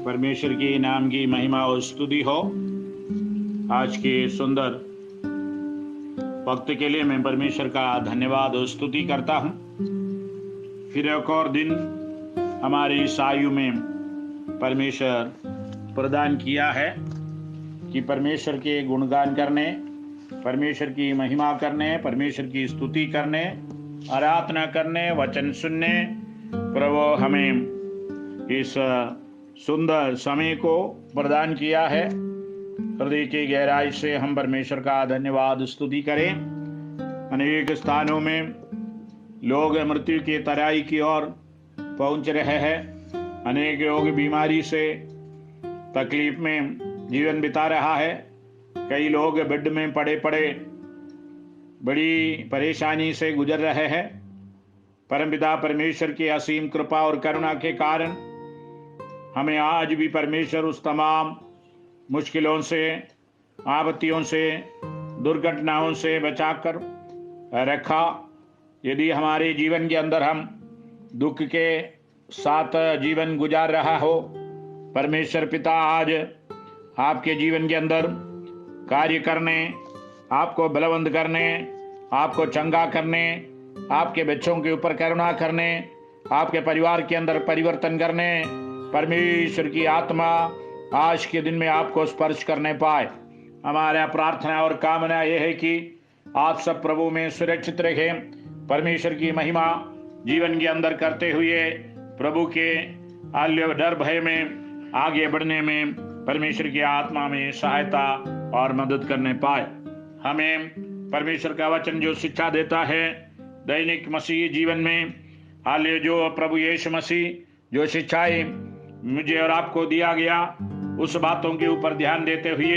परमेश्वर के नाम की महिमा और स्तुति हो। आज के सुंदर वक्त के लिए मैं परमेश्वर का धन्यवाद और स्तुति करता हूँ। फिर एक और दिन हमारी इस आयु में परमेश्वर प्रदान किया है कि परमेश्वर के गुणगान करने, परमेश्वर की महिमा करने, परमेश्वर की स्तुति करने, आराधना करने, वचन सुनने। प्रभु हमें इस सुंदर समय को प्रदान किया है। हृदय की गहराई से हम परमेश्वर का धन्यवाद स्तुति करें। अनेक स्थानों में लोग मृत्यु की तराई की ओर पहुंच रहे हैं। अनेक लोग बीमारी से तकलीफ में जीवन बिता रहा है। कई लोग बेड में पड़े पड़े बड़ी परेशानी से गुजर रहे हैं। परमपिता परमेश्वर की असीम कृपा और करुणा के कारण हमें आज भी परमेश्वर उस तमाम मुश्किलों से, आपत्तियों से, दुर्घटनाओं से बचाकर रखा। यदि हमारे जीवन के अंदर हम दुख के साथ जीवन गुजार रहा हो, परमेश्वर पिता आज आपके जीवन के अंदर कार्य करने, आपको बलवंत करने, आपको चंगा करने, आपके बच्चों के ऊपर करुणा करने, आपके परिवार के अंदर परिवर्तन करने, परमेश्वर की आत्मा आज के दिन में आपको स्पर्श करने पाए। हमारा प्रार्थना और कामना यह है कि आप सब प्रभु में सुरक्षित रहें। परमेश्वर की महिमा जीवन के अंदर करते हुए प्रभु के आल्य डर भय में आगे बढ़ने में परमेश्वर की आत्मा में सहायता और मदद करने पाए। हमें परमेश्वर का वचन जो शिक्षा देता है दैनिक मसीह जीवन में, आल्य जो प्रभु यीशु मसीह जो शिक्षाएं मुझे और आपको दिया गया, उस बातों के ऊपर ध्यान देते हुए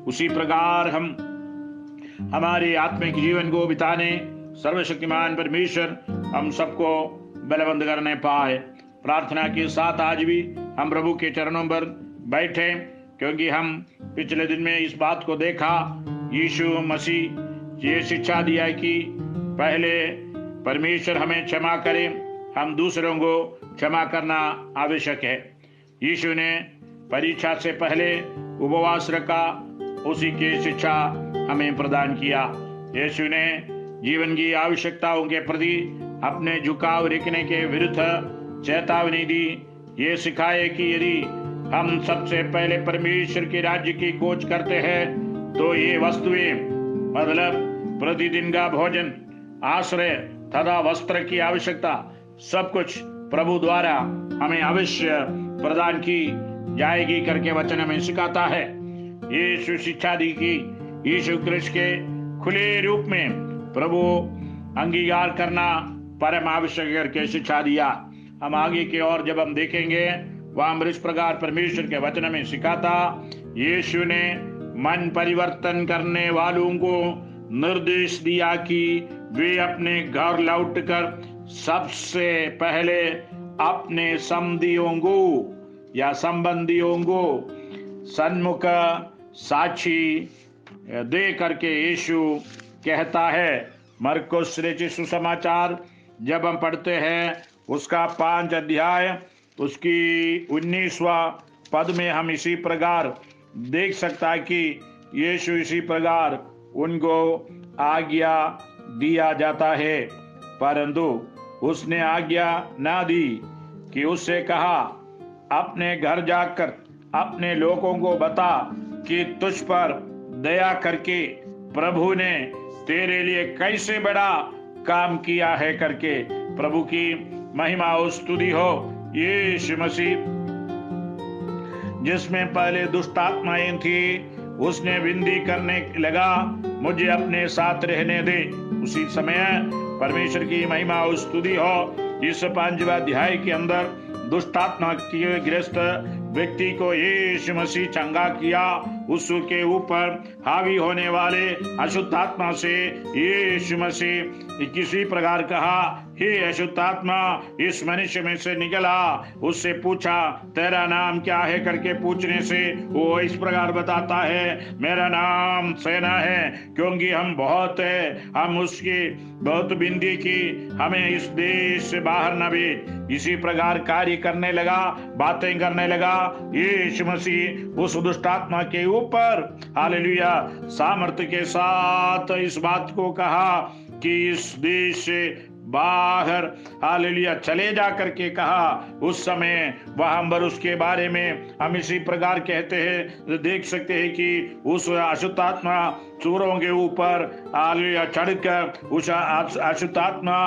उसी प्रकार हम हमारे आत्मिक जीवन को बिताने सर्वशक्तिमान परमेश्वर हम सबको बलवंत करने पाए। प्रार्थना के साथ आज भी हम प्रभु के चरणों पर बैठे, क्योंकि हम पिछले दिन में इस बात को देखा, यीशु मसीह ये शिक्षा दिया है कि पहले परमेश्वर हमें क्षमा करे, हम दूसरों को क्षमा करना आवश्यक है। यीशु ने परीक्षा से पहले उपवास रखा, उसी की शिक्षा हमें प्रदान किया। यीशु ने जीवन की आवश्यकताओं के प्रति अपने झुकाव रखने के विरुद्ध चेतावनी दी। ये सिखाए कि यदि हम सबसे पहले परमेश्वर के राज्य की खोज करते हैं तो ये वस्तुएं, मतलब प्रतिदिन का भोजन, आश्रय तथा वस्त्र की आवश्यकता, सब कुछ प्रभु द्वारा हमें अवश्य प्रदान की जाएगी करके वचन हमें सिखाता है। यीशु शिक्षा दी कि यीशु कृष्ण के खुले रूप में प्रभु अंगीकार करना परम आवश्यक करके शिक्षा दिया। हम आगे की ओर जब हम देखेंगे वहां इस प्रकार परमेश्वर के वचन में सिखाता, यीशु ने मन परिवर्तन करने वालों को निर्देश दिया कि वे अपने घर लौटकर सबसे पहले अपने संबंधियों को या संबंधियों को सन्मुख साक्षी दे करके यीशु कहता है। मरकुस रचित सुसमाचार जब हम पढ़ते हैं उसका 5 अध्याय उसकी 19वां पद में हम इसी प्रकार देख सकता है कि यीशु इसी प्रकार उनको आज्ञा दिया जाता है, परंतु उसने आज्ञा ना दी कि उससे कहा, अपने घर जाकर अपने लोगों को बता कि तुझ पर दया करके प्रभु ने तेरे लिए कैसे बड़ा काम किया है करके। प्रभु की महिमा और स्तुति हो। यीशु मसीह जिसमें पहले दुष्ट आत्माएं थी, उसने विनती करने लगा, मुझे अपने साथ रहने दे। उसी समय परमेश्वर की महिमा और स्तुति हो। इस 5वां अध्याय के अंदर दुष्ट आत्मा के ग्रस्त व्यक्ति को यीशु मसीह चंगा किया, उसके ऊपर हावी होने वाले अशुद्ध आत्मा से यीशु मसीह किसी प्रकार कहा, हे अशुद्ध आत्मा इस मनुष्य में से निकला। उससे पूछा तेरा नाम क्या है करके पूछने से वो इस प्रकार बताता है, मेरा नाम सेना है, क्योंकि हम बहुत है। हम उसकी बहुत विनती की, हमें इस देश से बाहर न भेज। इसी प्रकार कार्य करने लगा, बातें करने लगा यीशु मसीह उस दुष्ट आत्मा के ऊपर हालेलुया सामर्थ्य के साथ इस बात को कहा कि इस देश से बाहर हालेलुया चले जा करके कहा। उस समय वहां पर उसके बारे में हम इसी प्रकार कहते हैं, देख सकते हैं कि उस अशुद्ध आत्मा सूरों के ऊपर हालेलुया चढ़कर उस अशुद्ध आत्मा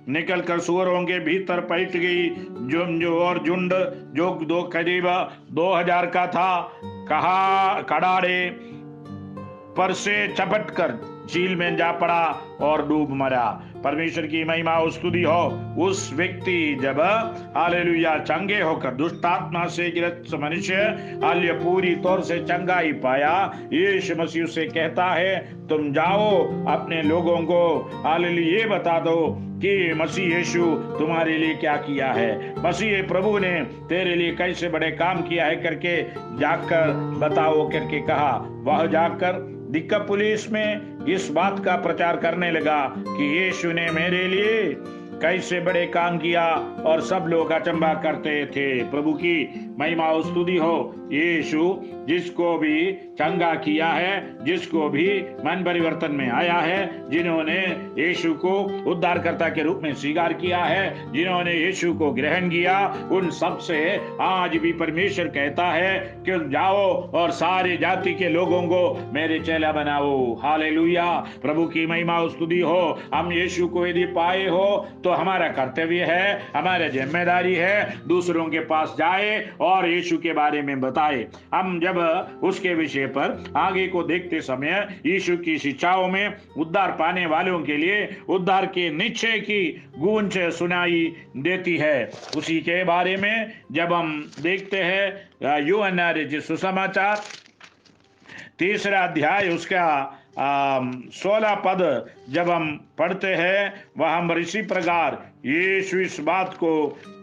निकल कर सूरों के भीतर बैठ गई। जो और झुंड जो दो करीब 2000 का था, कहा कड़ाड़े पर से चपट कर झील में जा पड़ा और डूब मरा। परमेश्वर की महिमा और स्तुति हो। उस व्यक्ति जब हालेलुया चंगे होकर दुष्ट आत्मा से ग्रस्त मनुष्य हालेलुया पूरी तौर से चंगाई पाया, यीशु मसीह से कहता है तुम जाओ अपने लोगों को हालेलुया ये बता दो कि मसीह यीशु तुम्हारे लिए क्या किया है, मसीह प्रभु ने तेरे लिए कैसे बड़े काम किया है करके जाकर बताओ करके कहा। वह जाकर दिकापुलिस में इस बात का प्रचार करने लगा कि यीशु ने मेरे लिए कैसे बड़े काम किया, और सब लोग अचंभा करते थे। प्रभु की महिमा और स्तुति हो। यीशु जिसको भी चंगा किया है, जिसको भी मन परिवर्तन में आया है, जिन्होंने यीशु को उद्धारकर्ता के रूप में स्वीकार किया है, जिन्होंने यीशु को ग्रहण किया, उन सब से आज भी परमेश्वर कहता है कि जाओ और सारे जाति के लोगों को मेरे चेला बनाओ। हालेलुया प्रभु की महिमा और स्तुति हो। हम यीशु को यदि पाए हो तो हमारा कर्तव्य है, हमारी जिम्मेदारी है दूसरों के पास जाए और यीशु के बारे में बताए। हम जब उसके विषय पर आगे को देखते समय यीशु की शिक्षाओं में उद्धार पाने वालों के लिए उद्धार के निश्चय की गूंज सुनाई देती है। उसी के बारे में जब हम देखते हैं यूहन्ना रचित सुसमाचार 3 अध्याय उसका 16 पद जब हम पढ़ते हैं, वह हम इसी प्रकार यीशु इस बात को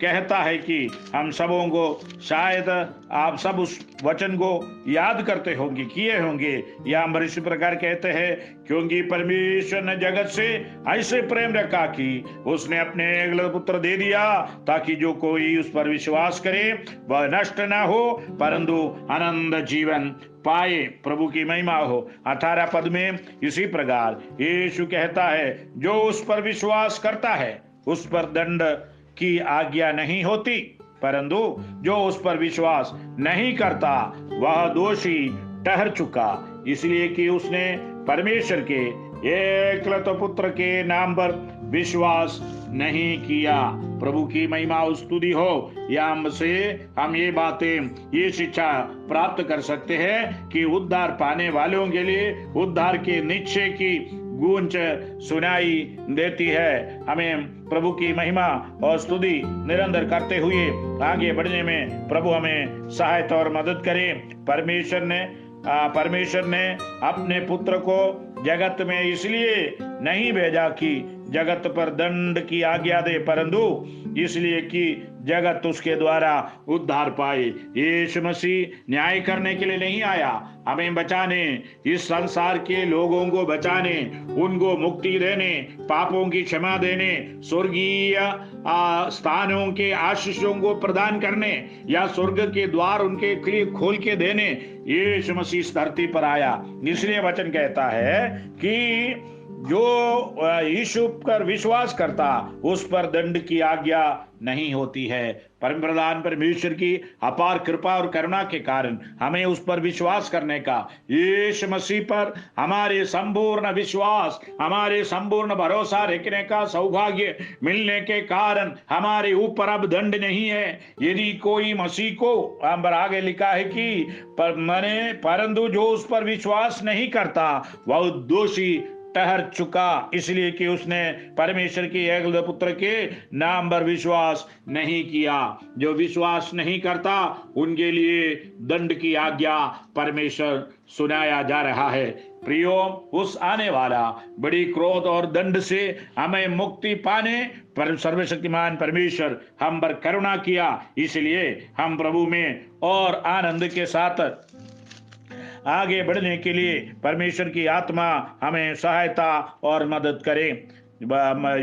कहता है कि हम सबों को शायद आप सब उस वचन को याद करते होंगे, किए होंगे। या हम इसी प्रकार कहते हैं, क्योंकि परमेश्वर ने जगत से ऐसे प्रेम रखा कि उसने अपने एकलौते पुत्र दे दिया, ताकि जो कोई उस पर विश्वास करे वह नष्ट ना हो परंतु अनंत जीवन पाए। प्रभु की महिमा हो। 18 पद में इसी प्रकार यीशु कहता है, जो उस पर विश्वास करता है उस पर दंड की आज्ञा नहीं होती, परंतु जो उस पर विश्वास नहीं करता वह दोषी ठहर चुका, इसलिए कि उसने परमेश्वर के एकलौते पुत्र के नाम पर विश्वास नहीं किया। प्रभु की महिमा और स्तुति हो। या से हम ये बातें, ये शिक्षा प्राप्त कर सकते हैं कि उद्धार पाने वालों के लिए उद्धार के निश्चय की गूंज सुनाई देती है। हमें प्रभु की महिमा और स्तुति निरंतर करते हुए आगे बढ़ने में प्रभु हमें सहायता और मदद करे। परमेश्वर ने अपने पुत्र को जगत में इसलिए नहीं भेजा कि जगत पर दंड की आज्ञा दे, परंतु इसलिए कि जगत उसके द्वारा उद्धार पाए। यीशु मसीह न्याय करने के लिए नहीं आया, हमें बचाने, इस संसार के लोगों को बचाने, उनको मुक्ति देने, पापों की क्षमा देने, स्वर्गीय स्थानों के आशीषों को प्रदान करने या स्वर्ग के द्वार उनके लिए खोल के देने यीशु मसीह इस धरती पर आया। इसलिए वचन कहता है कि जो यीशु पर विश्वास करता उस पर दंड की आज्ञा नहीं होती है। परम प्रधान परमेश्वर की अपार कृपा और करुणा के कारण हमें उस पर विश्वास करने का, यीशु मसीह पर हमारे संपूर्ण विश्वास, हमारे संपूर्ण भरोसा रखने का सौभाग्य मिलने के कारण हमारे ऊपर अब दंड नहीं है। यदि कोई मसीह को, हम पर आगे लिखा है कि परंतु जो उस पर विश्वास नहीं करता वह दोषी ठहर चुका, इसलिए कि उसने परमेश्वर की एकलौते पुत्र के नाम पर विश्वास नहीं किया। जो विश्वास नहीं करता उनके लिए दंड की आज्ञा परमेश्वर सुनाया जा रहा है। प्रियो, उस आने वाला बड़ी क्रोध और दंड से हमें मुक्ति पाने पर सर्वशक्तिमान परमेश्वर हम पर करुणा किया, इसलिए हम प्रभु में और आनंद के साथ आगे बढ़ने के लिए परमेश्वर की आत्मा हमें सहायता और मदद करे।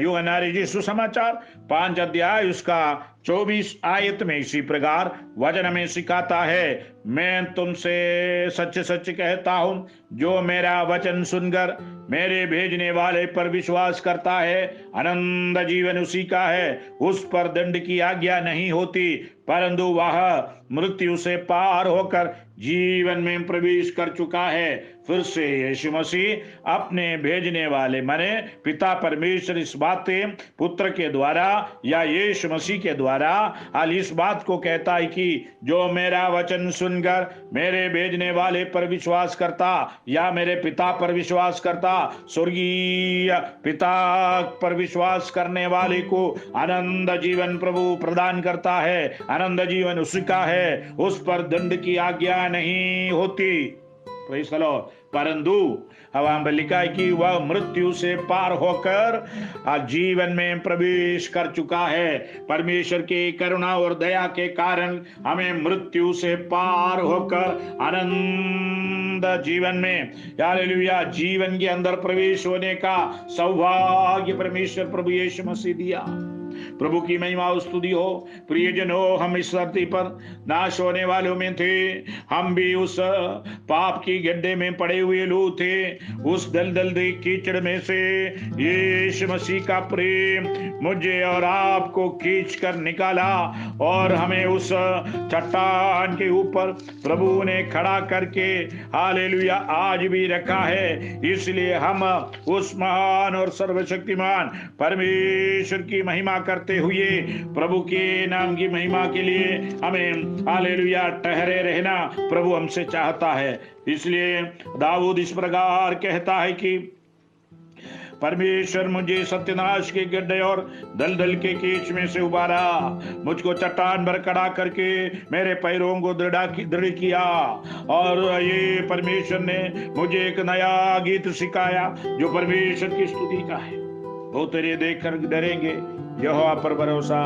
यूहन्ना रचित सुसमाचार 5 अध्याय उसका 24 आयत में इसी प्रकार वचन में सिखाता है, मैं तुमसे सच सच कहता हूं, जो मेरा वचन सुनकर मेरे भेजने वाले पर विश्वास करता है, अनंत जीवन उसी का है। उस पर दंड की आज्ञा नहीं होती, परंतु वह मृत्यु से पार होकर जीवन में प्रवेश कर चुका है। फिर से यीशु मसीह अपने भेजने वाले माने पिता परमेश्वर इस बातें पुत्र के द्वारा या यीशु मसीह के द्वारा हाल इस बात को कहता है कि जो मेरा वचन सुनकर मेरे भेजने वाले पर विश्वास करता या मेरे पिता पर विश्वास करता, स्वर्गीय पिता पर विश्वास करने वाले को अनंत जीवन प्रभु प्रदान करता है। अनंत जीवन उसका है, उस पर दंड की आज्ञा नहीं होती। Praise the Lord. परंतु हवा में लिखा है कि वह मृत्यु से पार होकर जीवन में प्रवेश कर चुका है। परमेश्वर की करुणा और दया के कारण हमें मृत्यु से पार होकर अनंत जीवन में हालेलुया जीवन के अंदर प्रवेश होने का सौभाग्य परमेश्वर प्रभु यीशु मसीह दिया। प्रभु की महिमा और स्तुति हो। प्रियजनों, हम इस धरती पर नाश होने वालों में थे, हम भी उस पाप की गड्ढे में पड़े हुए लोग थे। उस दलदल कीचड़ में से यीशु मसीह का प्रेम मुझे और आपको खींच कर निकाला और हमें उस चट्टान के ऊपर प्रभु ने खड़ा करके हालेलुया आज भी रखा है। इसलिए हम उस महान और सर्वशक्तिमान परमेश्वर की महिमा करते हुए प्रभु के नाम की महिमा के लिए हमें हालेलुया ठहरे रहना प्रभु हमसे चाहता है। इसलिए दाऊद इस प्रकार कहता है कि परमेश्वर मुझे सत्यनाश के गड्ढे और दलदल के कीच में से उबारा, मुझको चट्टान पर खड़ा करके मेरे पैरों को दृढ़ किया और ये परमेश्वर ने मुझे एक नया गीत सिखाया जो परमेश्वर की स्तुति का है। वो तेरे देखकर डरेंगे, यहोवा पर भरोसा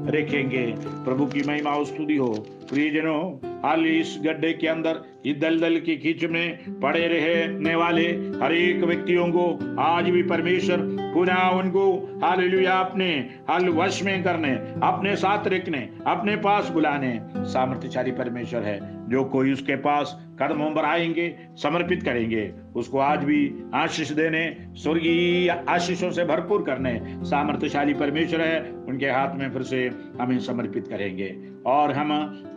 रखेंगे। प्रभु की महिमा और स्तुति हो। प्रियजनों, हाल इस गड्ढे के अंदर इस दलदल की खींच में पड़े रहने वाले हर एक व्यक्तियों को आज भी परमेश्वर पुनः उनको हालेलुया अपने हाल वश में करने, अपने साथ रखने, अपने पास बुलाने सामर्थ्यशाली परमेश्वर है। जो कोई उसके पास कदमों पर आएंगे, समर्पित करेंगे, उसको आज भी आशीष देने, स्वर्गीय आशीषों से भरपूर करने सामर्थ्यशाली परमेश्वर है। उनके हाथ में फिर से हमें समर्पित करेंगे। और हम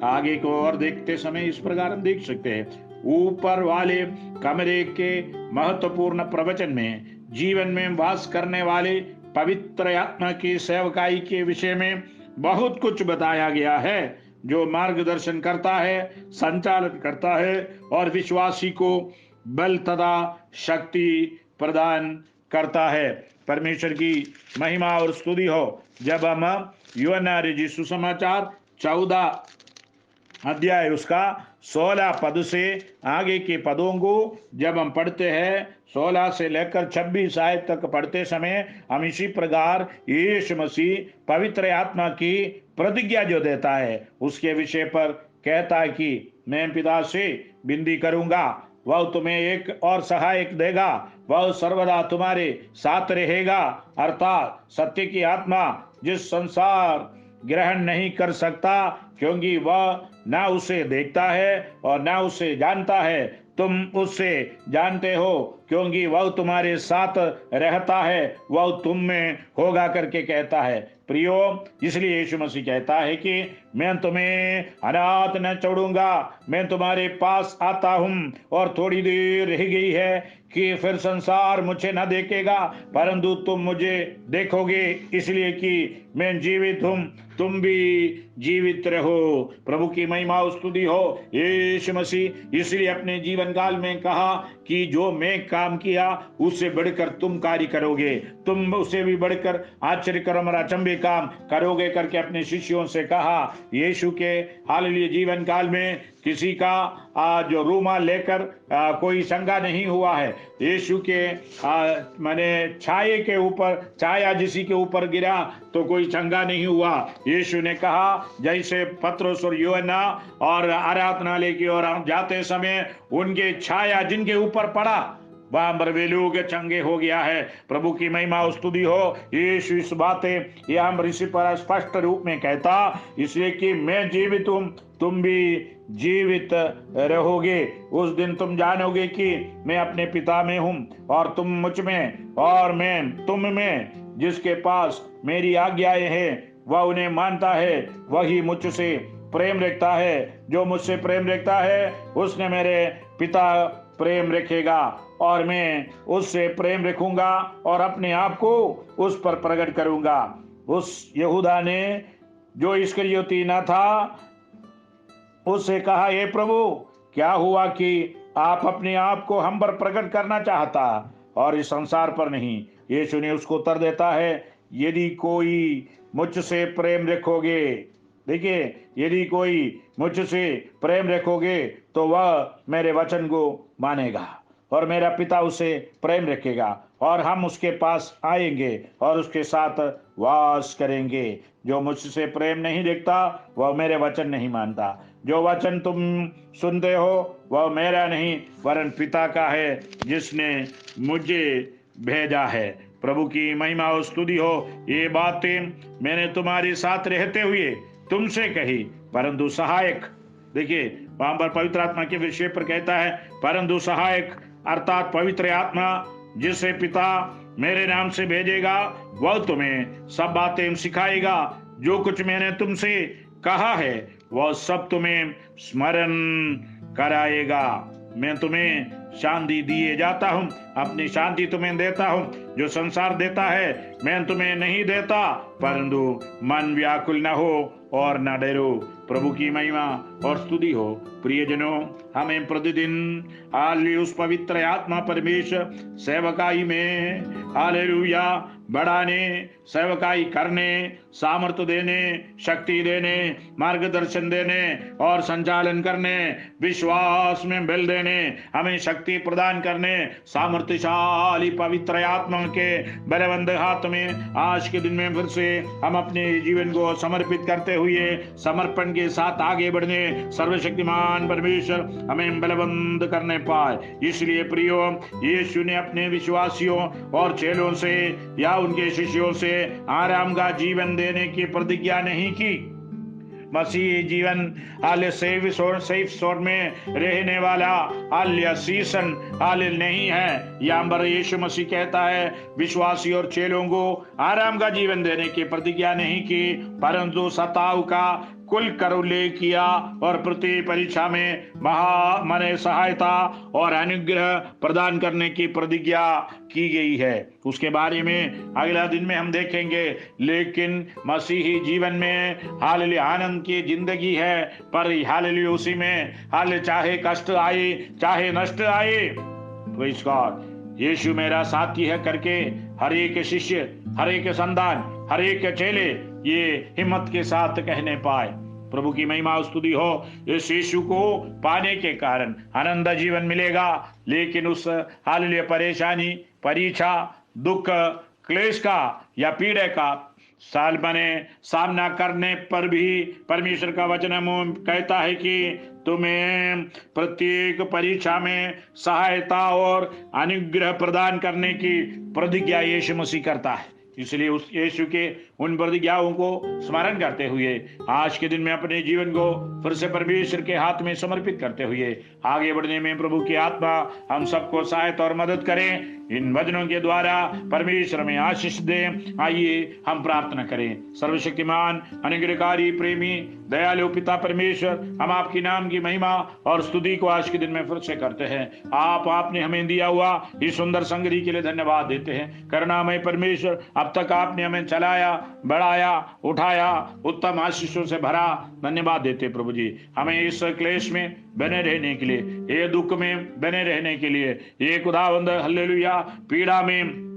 आगे को और देखते समय इस प्रकार हम देख सकते हैं, ऊपर वाले कमरे के महत्वपूर्ण प्रवचन में जीवन में वास करने वाले पवित्र आत्मा की सेवकाई के विषय में बहुत कुछ बताया गया है, जो मार्गदर्शन करता है, संचालन करता है और विश्वासी को बल तथा शक्ति प्रदान करता है। परमेश्वर की महिमा और स्तुति हो। जब हम यूहन्ना रचित सुसमाचार 14 अध्याय उसका 16 पद से आगे के पदों को जब हम पढ़ते हैं, 16 से लेकर 26 आयत तक पढ़ते समय हम इसी प्रकार यीशु मसीह पवित्र आत्मा की प्रतिज्ञा जो देता है उसके विषय पर कहता है कि मैं पिता से विनती करूंगा, वह तुम्हें एक और सहायक देगा, वह सर्वदा तुम्हारे साथ रहेगा, अर्थात सत्य की आत्मा जिस संसार ग्रहण नहीं कर सकता क्योंकि वह ना उसे देखता है और ना उसे जानता है, तुम उससे जानते हो क्योंकि वह तुम्हारे साथ रहता है, वह तुम में होगा करके कहता है। प्रियो, इसलिए यीशु मसीह कहता है कि मैं तुम्हें अनाथ न छोड़ूंगा, मैं तुम्हारे पास आता हूं। और थोड़ी देर रह गई है कि फिर संसार मुझे न देखेगा, परंतु तुम मुझे देखोगे, इसलिए कि मैं जीवित हूं, तुम भी जीवित रहो। प्रभु की महिमा और स्तुति हो। यीशु मसीह इसलिए अपने जीवन काल में कहा कि जो मैं काम किया उससे बढ़कर तुम कार्य करोगे, तुम उससे भी बढ़कर आश्चर्य कर्म और अचंभे काम करोगे करके अपने शिष्यों से कहा। यीशु के हालेलुया जीवन काल में किसी का जो रूमाल लेकर कोई शंका नहीं हुआ है। यीशु के माने छाये के ऊपर छाया जिसी के ऊपर गिरा तो कोई शंका नहीं हुआ। यीशु ने कहा जैसे पतरस और यूहन्ना और आराधनालय की ओर जाते समय उनके छाया जिनके ऊपर पड़ा वहां पर वे लोग चंगे हो गया है। प्रभु की महिमा और स्तुति हो। यीशु इस बातें यहाँ पर इसी पर स्पष्ट रूप में कहता, इसलिए कि मैं जीवित हूं, तुम भी जीवित रहोगे। उस दिन तुम जानोगे कि मैं अपने पिता में हूं और तुम मुझ में और मैं तुम में। जिसके पास मेरी आज्ञाएं हैं वह उन्हें मानता है, वही मुझसे प्रेम रखता है। जो मुझसे प्रेम रखता है उसने मेरे पिता प्रेम रखेगा और मैं उससे प्रेम रखूंगा और अपने आप को उस पर प्रकट करूंगा। उस यहूदा ने जो इस्करियोती न था उससे कहा, हे प्रभु, क्या हुआ कि आप अपने आप को हम पर प्रकट करना चाहता और इस संसार पर नहीं? यीशु ने उसको उत्तर देता है, यदि कोई मुझसे प्रेम रखोगे, देखिए, यदि कोई मुझसे प्रेम रखोगे तो वह मेरे वचन को मानेगा और मेरा पिता उसे प्रेम रखेगा और हम उसके पास आएंगे और उसके साथ वास करेंगे। जो मुझसे प्रेम नहीं रखता वह मेरे वचन नहीं मानता। जो वचन तुम सुनते हो वह मेरा नहीं वरन पिता का है जिसने मुझे भेजा है। प्रभु की महिमा और स्तुति हो। ये बातें मैंने तुम्हारे साथ रहते हुए तुमसे कही, परंतु सहायक, देखिए वहां पर पवित्र आत्मा के विषय पर कहता है, परंतु सहायक अर्थात पवित्र आत्मा जिसे पिता मेरे नाम से भेजेगा वह तुम्हें सब बातें सिखाएगा। जो कुछ मैंने तुमसे कहा है वह सब तुम्हें स्मरण कराएगा। मैं तुम्हें शांति दिए जाता हूं, अपनी शांति तुम्हें देता हूं। जो संसार देता है मैं तुम्हें नहीं देता, परंतु मन व्याकुल न हो और न डरो। प्रभु की महिमा और स्तुति हो। प्रियजनों, हमें प्रतिदिन हालेलुया उस पवित्र आत्मा परमेश्वर सेवकाई में हालेलुया बढ़ाने, सेवकाई करने, सामर्थ्य देने, शक्ति देने, मार्गदर्शन देने और संचालन करने, विश्वास में बल देने, हमें शक्ति प्रदान करने, सामर्थ्यशाली पवित्र आत्मा के बलवंत हाथ में आज के दिन में फिर से हम अपने जीवन को समर्पित करते हुए समर्पण के साथ आगे बढ़ने सर्वशक्तिमान परमेश्वर हमें बलवंत करने पाए। इसलिए प्रियो, यीशु ने अपने विश्वासियों और चेलों से या उनके शिष्यों से आराम का जीवन देने की प्रतिज्ञा नहीं की। मसीह जीवन हाल सेफ सोर में रहने वाला हाल सीजन हाल नहीं है। यहाँ पर यीशु मसीह कहता है विश्वासी और चेलों को आराम का जीवन देने की प्रतिज्ञा नहीं की, परंतु सताव का कुल कर उल्लेख किया और प्रति परीक्षा में माने सहायता और अनुग्रह प्रदान करने की प्रतिज्ञा की गई है। उसके बारे में अगला दिन में हम देखेंगे। लेकिन मसीही जीवन में हालेलुया आनंद की जिंदगी है, पर हालेलुया उसी में हाल चाहे कष्ट आए चाहे नष्ट आए, प्रेज़ गॉड, यीशु मेरा साथी है करके हर एक शिष्य, हर एक संतान, हर एक चेले ये हिम्मत के साथ कहने पाए। प्रभु की महिमा स्तुति हो। इस यीशु को पाने के कारण आनंद जीवन मिलेगा, लेकिन उस हालेलुया परेशानी, परीक्षा, दुख, क्लेश का या पीड़ा का साल बने सामना करने पर भी परमेश्वर का वचन कहता है कि तुम्हें प्रत्येक परीक्षा में सहायता और अनुग्रह प्रदान करने की प्रतिज्ञा यीशु मसीह करता है। इसलिए उस यीशु के उन प्रतिज्ञाओं को स्मरण करते हुए आज के दिन में अपने जीवन को फिर से परमेश्वर के हाथ में समर्पित करते हुए आगे बढ़ने में प्रभु की आत्मा हम सबको सहायता और मदद करें। इन वचनों के द्वारा परमेश्वर में आशीष दे। आइए हम प्रार्थना करें। सर्वशक्तिमान, अनुग्रहकारी, प्रेमी, दयालु पिता परमेश्वर, हम आपके नाम की महिमा और स्तुति को आज के दिन में फिर से करते हैं। आपने हमें दिया हुआ इस सुंदर संगति के लिए धन्यवाद देते हैं। करुणामय परमेश्वर, अब तक आपने हमें चलाया, बढ़ाया, उठाया, उत्तम आशीषों से भरा, धन्यवाद देते प्रभु जी। हमें इस क्लेश में बने रहने के लिए, ये दुख में बने रहने के लिए, ये खुदावंद हल्लेलुया पीड़ा में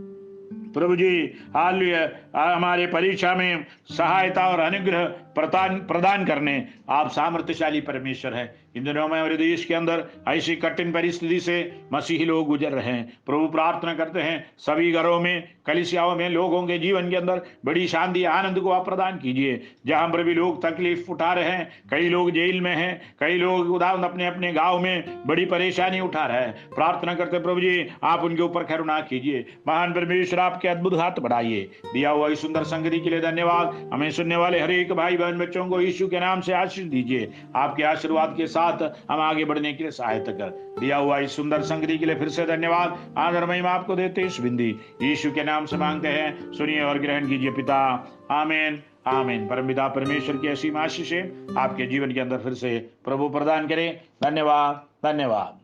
प्रभु जी, हालेलुया, हमारे परीक्षा में सहायता और अनुग्रह प्रदान करने आप सामर्थ्यशाली परमेश्वर हैं। इन दिनों में हमारे देश के अंदर ऐसी कठिन परिस्थिति से मसीही लोग गुजर रहे हैं। प्रभु प्रार्थना करते हैं सभी घरों में, कलीसियाओं में, लोगों के जीवन के अंदर बड़ी शांति, आनंद को आप प्रदान कीजिए। जहां पर भी लोग तकलीफ उठा रहे हैं, कई लोग जेल में हैं, कई लोग उदाहरण अपने अपने गाँव में बड़ी परेशानी उठा रहे हैं, प्रार्थना करते प्रभु जी आप उनके ऊपर करुणा कीजिए। महान परमेश्वर, आपके अद्भुत हाथ बढ़ाइए। दिया हुआ इस सुंदर संगति के लिए धन्यवाद। हमें सुनने वाले हर एक भाई बहन बच्चों को यीशु के नाम से आशीष दीजिए। आपके आशीर्वाद के साथ हम आगे बढ़ने के लिए सहायता कर। दिया हुआ इस सुंदर संगति के लिए फिर से धन्यवाद। आदर महिमा आपको देते इस बिंदी यीशु के नाम से मांगते हैं, सुनिए और ग्रहण कीजिए पिता। आमीन आमीन। परमपिता परमेश्वर की असीम आशीष आपके जीवन के अंदर फिर से प्रभु प्रदान करें। धन्यवाद धन्यवाद।